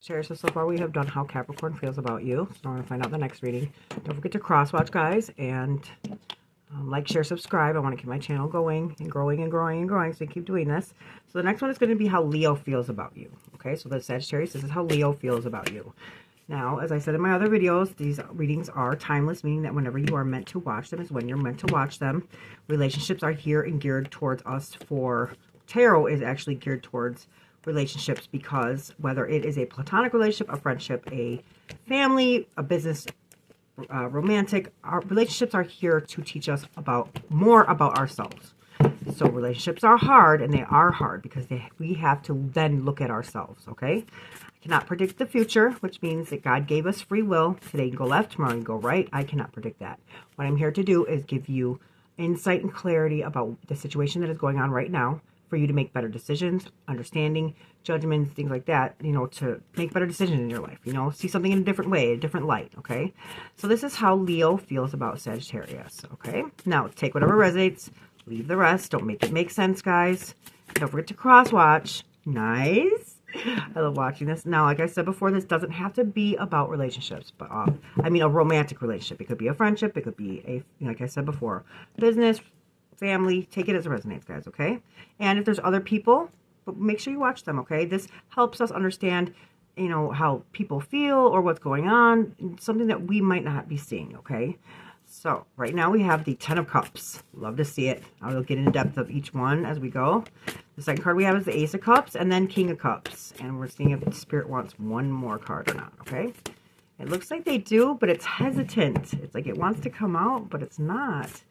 So far we have done how Capricorn feels about you. So now we're going to find out the next reading. Don't forget to cross-watch, guys, and like, share, subscribe. I want to keep my channel going and growing and growing and growing, so keep doing this. So the next one is going to be how Leo feels about you. Okay, so the Sagittarius, this is how Leo feels about you. Now, as I said in my other videos, these readings are timeless, meaning that whenever you are meant to watch them is when you're meant to watch them. Relationships are here and geared towards us. For tarot is actually geared towards relationships, because whether it is a platonic relationship, a friendship, a family, a business, romantic, our relationships are here to teach us more about ourselves. So relationships are hard, and they are hard because we have to then look at ourselves. Okay, I cannot predict the future, which means that God gave us free will. Today you can go left, tomorrow you can go right. I cannot predict that. What I'm here to do is give you insight and clarity about the situation that is going on right now, for you to make better decisions, understanding, judgments, things like that, to make better decisions in your life, see something in a different way, a different light, okay? So this is how Leo feels about Sagittarius, okay? Now, take whatever resonates, leave the rest. Don't make it make sense, guys. Don't forget to cross-watch. Nice. I love watching this. Now, like I said before, this doesn't have to be about relationships, but I mean a romantic relationship. It could be a friendship. It could be like I said before, business, family. Take it as it resonates, guys, okay? And if there's other people, but make sure you watch them, okay? This helps us understand, how people feel or what's going on, something that we might not be seeing, okay? So right now we have the Ten of Cups. Love to see it. I will get into depth of each one as we go. The second card we have is the Ace of Cups and then King of Cups. And we're seeing if the Spirit wants one more card or not, okay? It looks like they do, but it's hesitant. It's like it wants to come out, but it's not.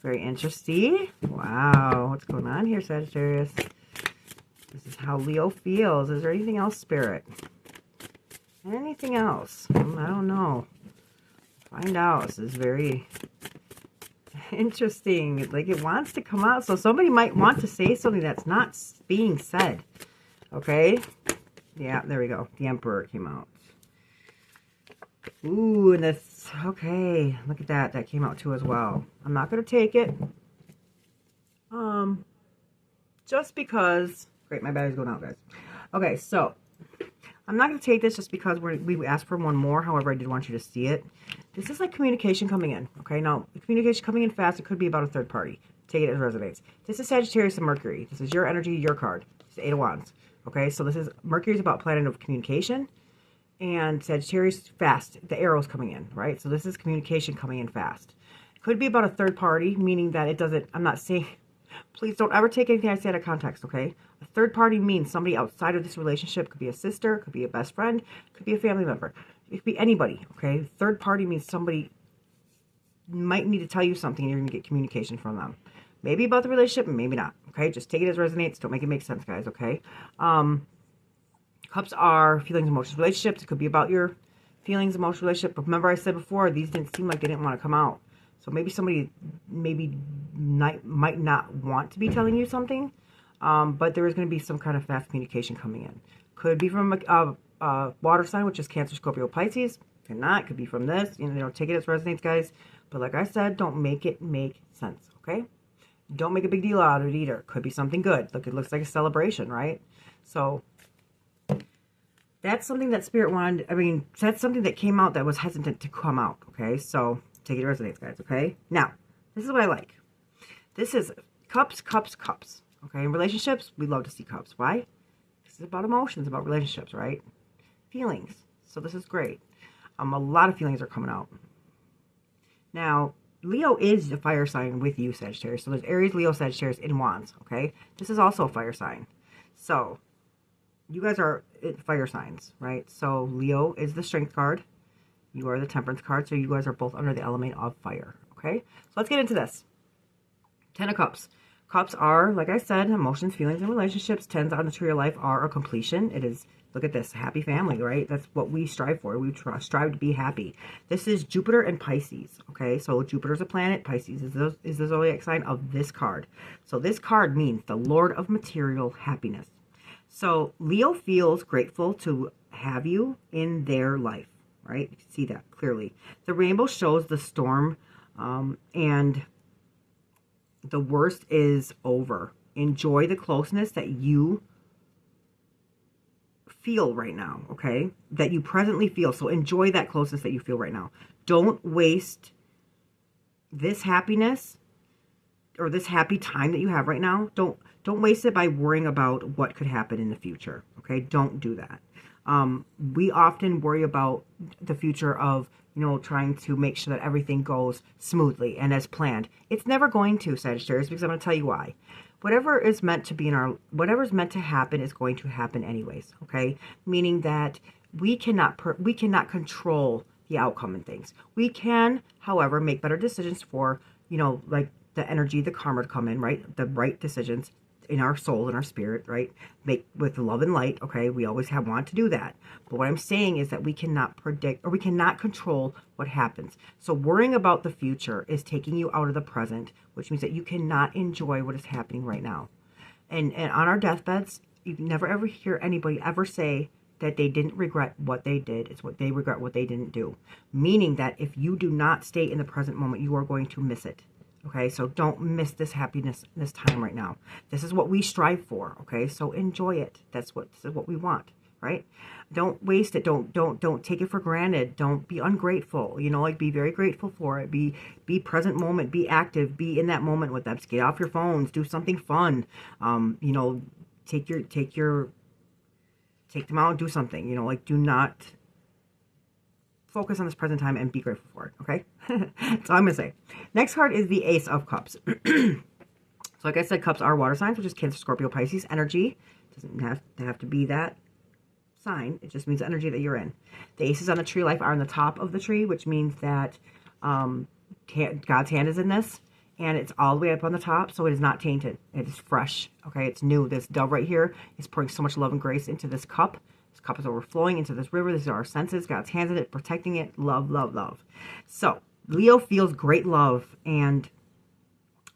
Very interesting. Wow. What's going on here, Sagittarius? This is how Leo feels. Is there anything else, Spirit? Anything else? I don't know. Find out. This is very interesting. Like it wants to come out. So somebody might want to say something that's not being said. Okay? Yeah, there we go. The Emperor came out. Ooh, and this, okay, look at that. That came out too as well. I'm not going to take it. Just because, great, my battery's going out, guys. Okay, so, I'm not going to take this just because we asked for one more. However, I did want you to see it. This is like communication coming in, okay? Now, the communication coming in fast, it could be about a third party. Take it as resonates. This is Sagittarius and Mercury. This is your energy, your card. This is Eight of Wands, okay? So this is, Mercury is about planet of communication. And Sagittarius, fast. The arrow's coming in, right? So this is communication coming in fast. Could be about a third party, meaning that it doesn't, I'm not saying, please don't ever take anything I say out of context, okay? A third party means somebody outside of this relationship. Could be a sister, could be a best friend, could be a family member. It could be anybody, okay? Third party means somebody might need to tell you something and you're going to get communication from them. Maybe about the relationship, maybe not, okay? Just take it as resonates. Don't make it make sense, guys, okay? Cups are feelings, emotions, relationships. It could be about your feelings, emotions, relationship. But remember I said before, these didn't seem like they didn't want to come out. So maybe somebody might not want to be telling you something. But there is going to be some kind of fast communication coming in. Could be from a water sign, which is Cancer, Scorpio, Pisces. Could not. Could be from this. Take it as resonates, guys. But like I said, don't make it make sense, okay? Don't make a big deal out of it either. Could be something good. Look, it looks like a celebration, right? So that's something that Spirit wanted. I mean, that's something that came out that was hesitant to come out, okay? So, take it as resonates, guys, okay? Now, this is what I like. This is cups, cups, cups, okay? In relationships, we love to see cups. Why? This is about emotions, about relationships, right? Feelings. So, this is great. A lot of feelings are coming out. Now, Leo is a fire sign with you, Sagittarius. So, there's Aries, Leo, Sagittarius in Wands, okay? This is also a fire sign. So, you guys are fire signs, right? So Leo is the strength card. You are the temperance card. So you guys are both under the element of fire, okay? So let's get into this. Ten of Cups. Cups are, like I said, emotions, feelings, and relationships. Tens on the tree of life are a completion. It is, look at this, happy family, right? That's what we strive for. We strive to be happy. This is Jupiter and Pisces, okay? So Jupiter's a planet. Pisces is the zodiac sign of this card. So this card means the Lord of material happiness. So Leo feels grateful to have you in their life, right? You can see that clearly. The rainbow shows the storm, and the worst is over. Enjoy the closeness that you feel right now, okay? That you presently feel. So enjoy that closeness that you feel right now. Don't waste this happiness or this happy time that you have right now. Don't waste it by worrying about what could happen in the future, okay? Don't do that. We often worry about the future of, you know, trying to make sure that everything goes smoothly and as planned. It's never going to, Sagittarius, because I'm going to tell you why. Whatever is meant to be whatever's meant to happen is going to happen anyways, okay? Meaning that we cannot control the outcome in things. We can, however, make better decisions for, you know, like the energy, the karma to come in, right? The right decisions in our soul and our spirit, right? Make with love and light, okay? We always want to do that. But what I'm saying is that we cannot predict or we cannot control what happens. So worrying about the future is taking you out of the present, which means that you cannot enjoy what is happening right now. And on our deathbeds, you never ever hear anybody ever say that they didn't regret what they did. It's what they regret what they didn't do. Meaning that if you do not stay in the present moment, you are going to miss it. Okay, so don't miss this happiness, this time right now. This is what we strive for. Okay, so enjoy it. This is what we want, right? Don't waste it. Don't take it for granted. Don't be ungrateful. You know, like be very grateful for it. Be present moment. Be active. Be in that moment with them. Get off your phones. Do something fun. You know, take them out and do something. You know, like do not focus on this present time and be grateful for it, okay? That's all I'm going to say. Next card is the Ace of Cups. So like I said, cups are water signs, which is Cancer, Scorpio, Pisces. Energy doesn't have to be that sign. It just means the energy that you're in. The aces on the tree life are on the top of the tree, which means that God's hand is in this, and it's all the way up on the top, so it is not tainted. It is fresh, okay? It's new. This dove right here is pouring so much love and grace into this cup. This cup is overflowing into this river. These are our senses. God's hands in it, protecting it. Love, love, love. So, Leo feels great love and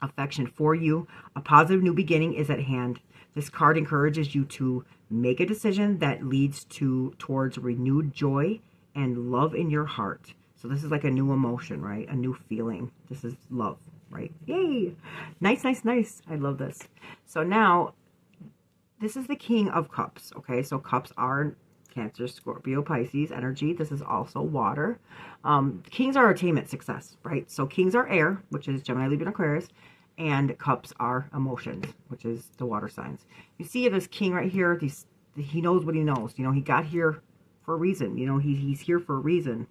affection for you. A positive new beginning is at hand. This card encourages you to make a decision that leads towards renewed joy and love in your heart. So this is like a new emotion, right? A new feeling. This is love, right? Yay! Nice, nice, nice. I love this. So now, this is the King of Cups, okay? So cups are Cancer, Scorpio, Pisces energy. This is also water. Kings are attainment, success, right? So kings are air, which is Gemini, Libra, and Aquarius. And cups are emotions, which is the water signs. You see this king right here, he knows what he knows. You know, he got here for a reason. You know, he's here for a reason.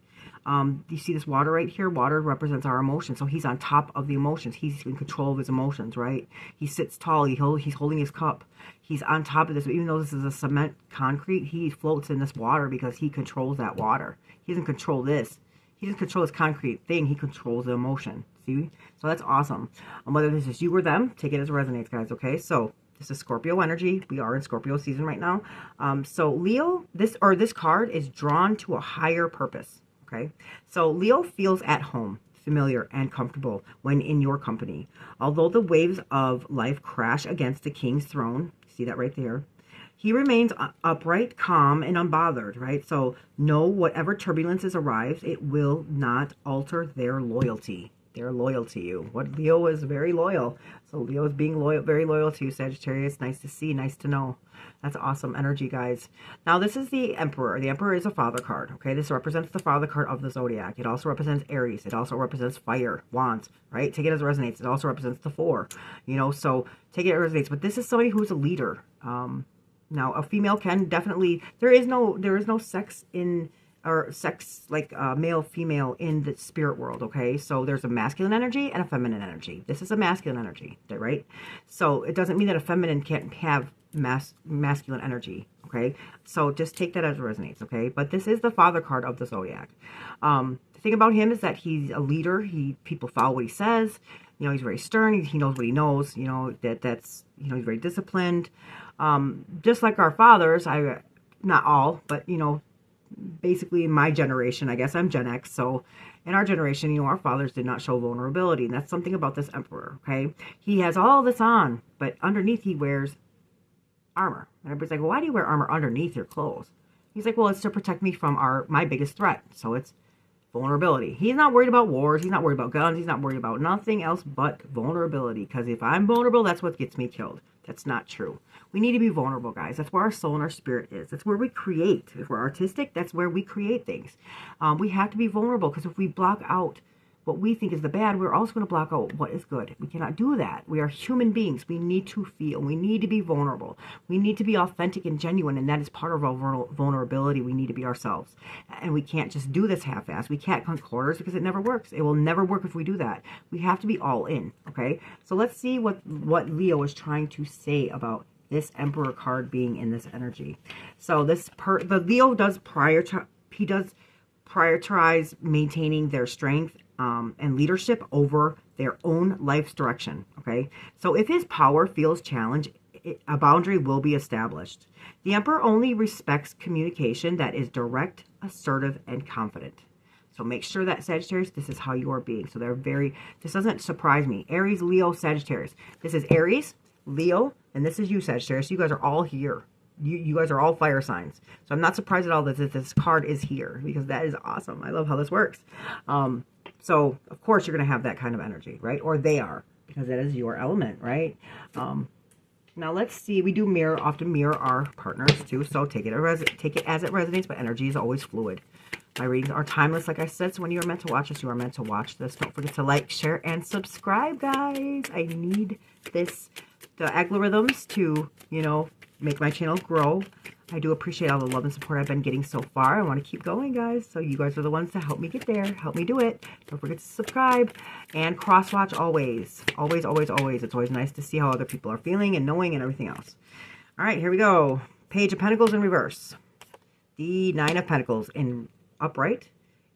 You see this water right here? Water represents our emotions. So he's on top of the emotions. He's in control of his emotions, right? He sits tall. He's holding his cup. He's on top of this. Even though this is a cement concrete, he floats in this water because he controls that water. He doesn't control this. He doesn't control this concrete thing. He controls the emotion. See? So that's awesome. Whether this is you or them, take it as it resonates, guys, okay? So this is Scorpio energy. We are in Scorpio season right now. So Leo, this card is drawn to a higher purpose, okay? So Leo feels at home, familiar, and comfortable when in your company. Although the waves of life crash against the king's throne, see that right there, he remains upright, calm, and unbothered, right? So know whatever turbulences arrives, it will not alter their loyalty. They're loyal to you. What Leo is very loyal. So Leo is being loyal, very loyal to you, Sagittarius. Nice to see, nice to know. That's awesome energy, guys. Now, this is the Emperor. The Emperor is a father card, okay? This represents the father card of the zodiac. It also represents Aries. It also represents fire, wands, right? Take it as it resonates. It also represents the 4, you know, so take it as it resonates. But this is somebody who's a leader. Now, a female can definitely, there is no sex in, or sex like male, female in the spirit world, okay? So there's a masculine energy and a feminine energy. This is a masculine energy, right? So it doesn't mean that a feminine can't have masculine energy, okay? So just take that as it resonates, okay? But this is the father card of the zodiac. The thing about him is that he's a leader. People follow what he says. You know, he's very stern. He knows what he knows. You know, that's, you know, he's very disciplined. Just like our fathers, not all, but, you know, basically in my generation, I guess I'm Gen X, so in our generation, you know, our fathers did not show vulnerability, and that's something about this Emperor, okay? He has all this on, but underneath he wears armor. And everybody's like, well, why do you wear armor underneath your clothes? He's like, well, it's to protect me from my biggest threat, so it's vulnerability. He's not worried about wars, he's not worried about guns, he's not worried about nothing else but vulnerability, because if I'm vulnerable, that's what gets me killed. That's not true. We need to be vulnerable, guys. That's where our soul and our spirit is. That's where we create. If we're artistic, that's where we create things. We have to be vulnerable, because if we block out what we think is the bad, we're also going to block out what is good. We cannot do that. We are human beings. We need to feel. We need to be vulnerable. We need to be authentic and genuine, and that is part of our vulnerability. We need to be ourselves. And we can't just do this half-assed. We can't cut corners, because it never works. It will never work if we do that. We have to be all in, okay? So let's see what Leo is trying to say about this Emperor card being in this energy. So the Leo does prioritize maintaining their strength and leadership over their own life's direction, okay? So if his power feels challenged, a boundary will be established. The Emperor only respects communication that is direct, assertive, and confident. So make sure that, Sagittarius, this is how you are being. So this doesn't surprise me. Aries, Leo, Sagittarius. This is Aries, Leo, and this is you, Sagittarius. You guys are all here. You guys are all fire signs. So I'm not surprised at all that this card is here, because that is awesome. I love how this works. So, of course, you're going to have that kind of energy, right? Or they are, because that is your element, right? Now, let's see. We do often mirror our partners, too. So take it as it resonates, but energy is always fluid. My readings are timeless, like I said. So when you are meant to watch this, you are meant to watch this. Don't forget to like, share, and subscribe, guys. I need the algorithms to, make my channel grow. I do appreciate all the love and support I've been getting so far. I want to keep going, guys. So you guys are the ones that help me get there. Help me do it. Don't forget to subscribe and cross-watch always. Always, always, always. It's always nice to see how other people are feeling and knowing and everything else. All right, here we go. Page of Pentacles in reverse. The Nine of Pentacles in upright.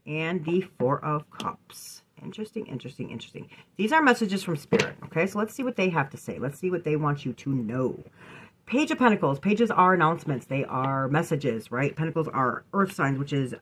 And the Four of Cups. Interesting, interesting, interesting. These are messages from Spirit, okay? So let's see what they have to say. Let's see what they want you to know. Page of Pentacles. Pages are announcements. They are messages, right? Pentacles are earth signs, which is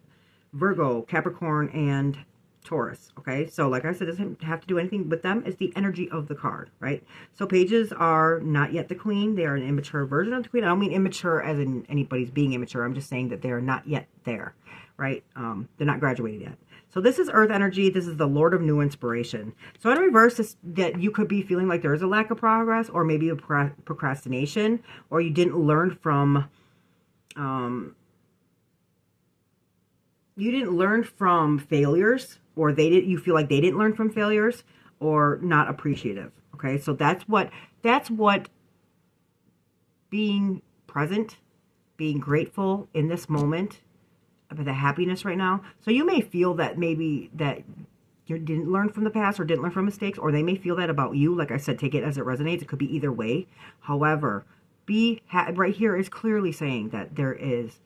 Virgo, Capricorn, and Taurus, okay? So like I said, it doesn't have to do anything with them. It's the energy of the card, right? So pages are not yet the queen. They are an immature version of the queen. I don't mean immature as in anybody's being immature. I'm just saying that they are not yet there, right? They're not graduated yet. So this is earth energy. This is the Lord of New Inspiration. So in reverse, that you could be feeling like there is a lack of progress, or maybe a procrastination, or you didn't learn from, failures, or you feel like they didn't learn from failures, or not appreciative. Okay, so that's what being present, being grateful in this moment, the happiness right now. So you may feel that maybe that you didn't learn from the past, or didn't learn from mistakes, or they may feel that about you. Like I said, take it as it resonates. It could be either way. However, right here is clearly saying that there is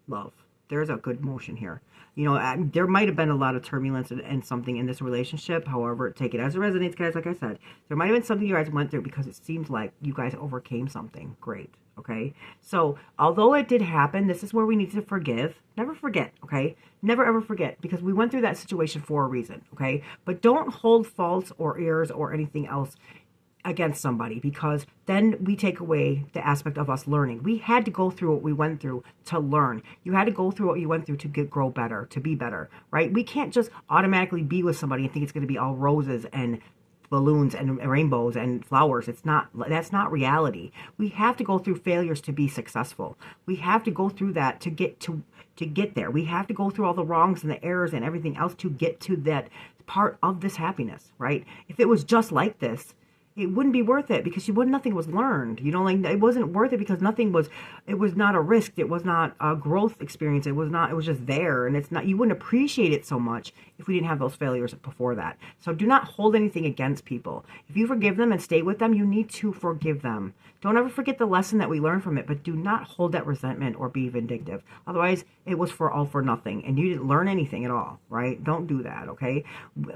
love. There's a good motion here. There might have been a lot of turbulence and something in this relationship. However, take it as it resonates, guys. Like I said, there might have been something you guys went through, because it seems like you guys overcame something great. Okay, so although it did happen, this is where we need to forgive. Never forget, okay? Never ever forget, because we went through that situation for a reason, okay? But don't hold faults or errors or anything else against somebody, because then we take away the aspect of us learning. We had to go through what we went through to learn. You had to go through what you went through to grow better, to be better, right? We can't just automatically be with somebody and think it's going to be all roses and balloons and rainbows and flowers. That's not reality. We have to go through failures to be successful. We have to go through that to get there. We have to go through all the wrongs and the errors and everything else to get to that part of this happiness, right? If it was just like this, it wouldn't be worth it, because nothing was learned. It wasn't worth it, because it was not a risk. It was not a growth experience. It was just there. And you wouldn't appreciate it so much if we didn't have those failures before that. So do not hold anything against people. If you forgive them and stay with them, you need to forgive them. Don't ever forget the lesson that we learned from it, but do not hold that resentment or be vindictive. Otherwise, it was all for nothing, and you didn't learn anything at all, right? Don't do that, okay?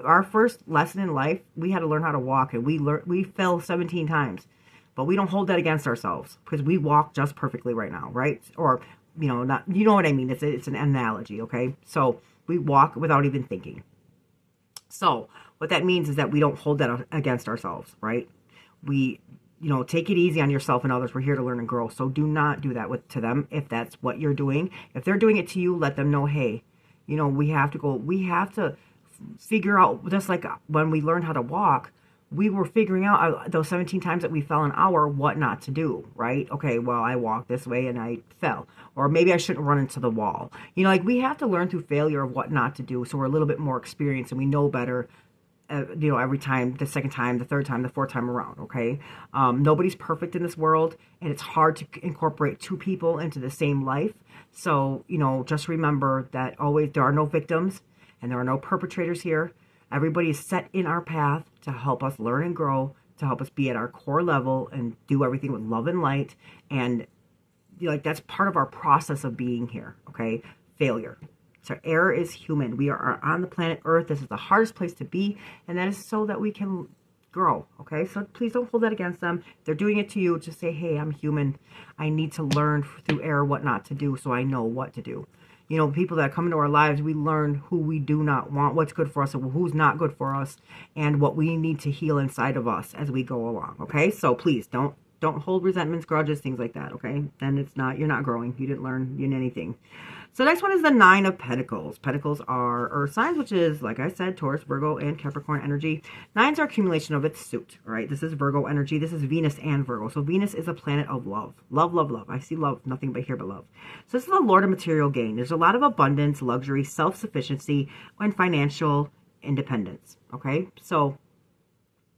Our first lesson in life, we had to learn how to walk, and we fell 17 times. But we don't hold that against ourselves, because we walk just perfectly right now, right? Or, not, you know what I mean? It's an analogy, okay? So we walk without even thinking. So what that means is that we don't hold that against ourselves, right? We, take it easy on yourself and others. We're here to learn and grow. So do not do that to them if that's what you're doing. If they're doing it to you, let them know, hey, we have to figure out, just like when we learn how to walk, we were figuring out those 17 times that we fell an hour, what not to do, right? Okay, well, I walked this way and I fell. Or maybe I shouldn't run into the wall. You know, like we have to learn through failure of what not to do. So we're a little bit more experienced and we know better, you know, every time, the second time, the third time, the fourth time around, okay? Nobody's perfect in this world, and it's hard to incorporate two people into the same life. So, you know, just remember that always there are no victims and there are no perpetrators here. Everybody is set in our path to help us learn and grow, to help us be at our core level and do everything with love and light. And like that's part of our process of being here, okay? Failure. So error is human. We are on the planet Earth. This is the hardest place to be, and that is so that we can grow, okay? So please don't hold that against them. If they're doing it to you, just say, hey, I'm human. I need to learn through error what not to do so I know what to do. You know, people that come into our lives, we learn who we do not want, what's good for us, and who's not good for us, and what we need to heal inside of us as we go along, okay? So please don't hold resentments, grudges, things like that, okay? Then it's not, you're not growing. You didn't learn anything. So next one is the Nine of Pentacles. Pentacles are earth signs, which is, like I said, Taurus, Virgo, and Capricorn energy. Nines are accumulation of its suit, all right? This is Virgo energy. This is Venus and Virgo. So Venus is a planet of love. Love, love, love. I see love, nothing but here but love. So this is the Lord of material gain. There's a lot of abundance, luxury, self-sufficiency, and financial independence, okay? So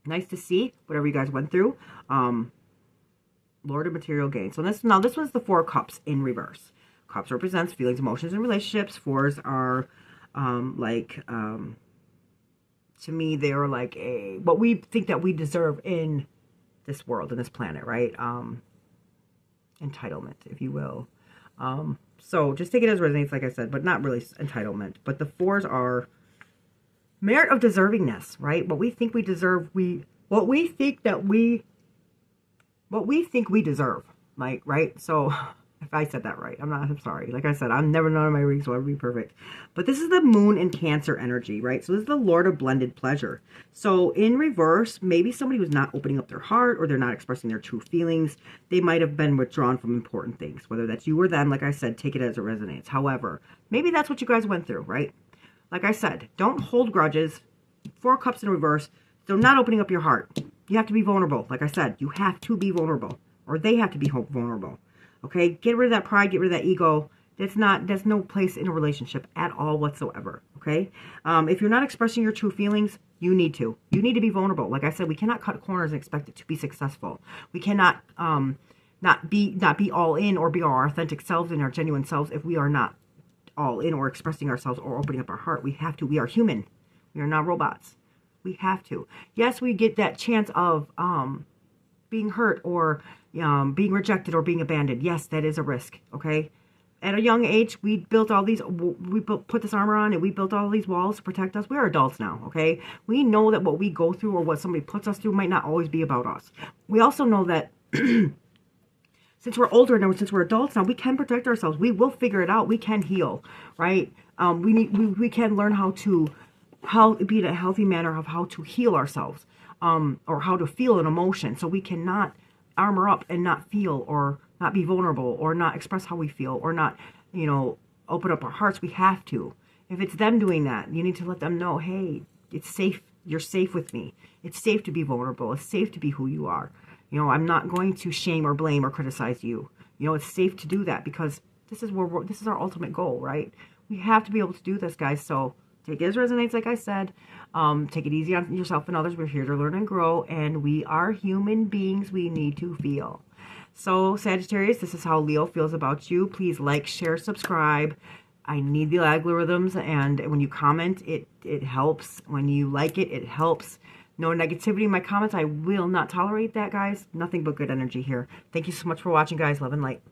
nice to see whatever you guys went through. Lord of material gain. So this one's the Four of Cups in reverse. Cups represents feelings, emotions, and relationships. Fours are to me, they are like what we think that we deserve in this world, in this planet, right? Entitlement, if you will. So just take it as resonates, like I said, but not really entitlement. But the fours are merit of deservingness, right? What we think we deserve, what we think we deserve, like, right? So if I said that right, I'm sorry. Like I said, I'm never, none of my readings will ever be perfect. But this is the Moon in Cancer energy, right? So this is the Lord of blended pleasure. So in reverse, maybe somebody was not opening up their heart, or they're not expressing their true feelings. They might have been withdrawn from important things, whether that's you or them. Like I said, take it as it resonates. However, maybe that's what you guys went through, right? Like I said, don't hold grudges. Four Cups in reverse. So not opening up your heart. You have to be vulnerable. Like I said, you have to be vulnerable, or they have to be vulnerable. Okay, get rid of that pride, get rid of that ego. There's no place in a relationship at all whatsoever. Okay, if you're not expressing your true feelings, you need to be vulnerable. Like I said, we cannot cut corners and expect it to be successful. We cannot not be all in or be our authentic selves and our genuine selves if we are not all in or expressing ourselves or opening up our heart. We have to. We are human. We are not robots. We have to. Yes, we get that chance of being hurt or being rejected or being abandoned. Yes, that is a risk, okay? At a young age, we built all these, put this armor on and we built all these walls to protect us. We're adults now, okay? We know that what we go through or what somebody puts us through might not always be about us. We also know that since we're older now, since we're adults now, we can protect ourselves. We will figure it out. We can heal, right? We can learn how be in a healthy manner of how to heal ourselves, or how to feel an emotion. So we cannot armor up and not feel, or not be vulnerable, or not express how we feel, or not, open up our hearts. We have to. If it's them doing that, you need to let them know, hey, it's safe. You're safe with me. It's safe to be vulnerable. It's safe to be who you are. I'm not going to shame or blame or criticize you. It's safe to do that, because this is our ultimate goal, right? We have to be able to do this, guys. So take it as resonates, like I said. Take it easy on yourself and others. We're here to learn and grow, and we are human beings. We need to feel. So, Sagittarius, this is how Leo feels about you. Please like, share, subscribe. I need the algorithms, and when you comment, it helps. When you like it, it helps. No negativity in my comments. I will not tolerate that, guys. Nothing but good energy here. Thank you so much for watching, guys. Love and light.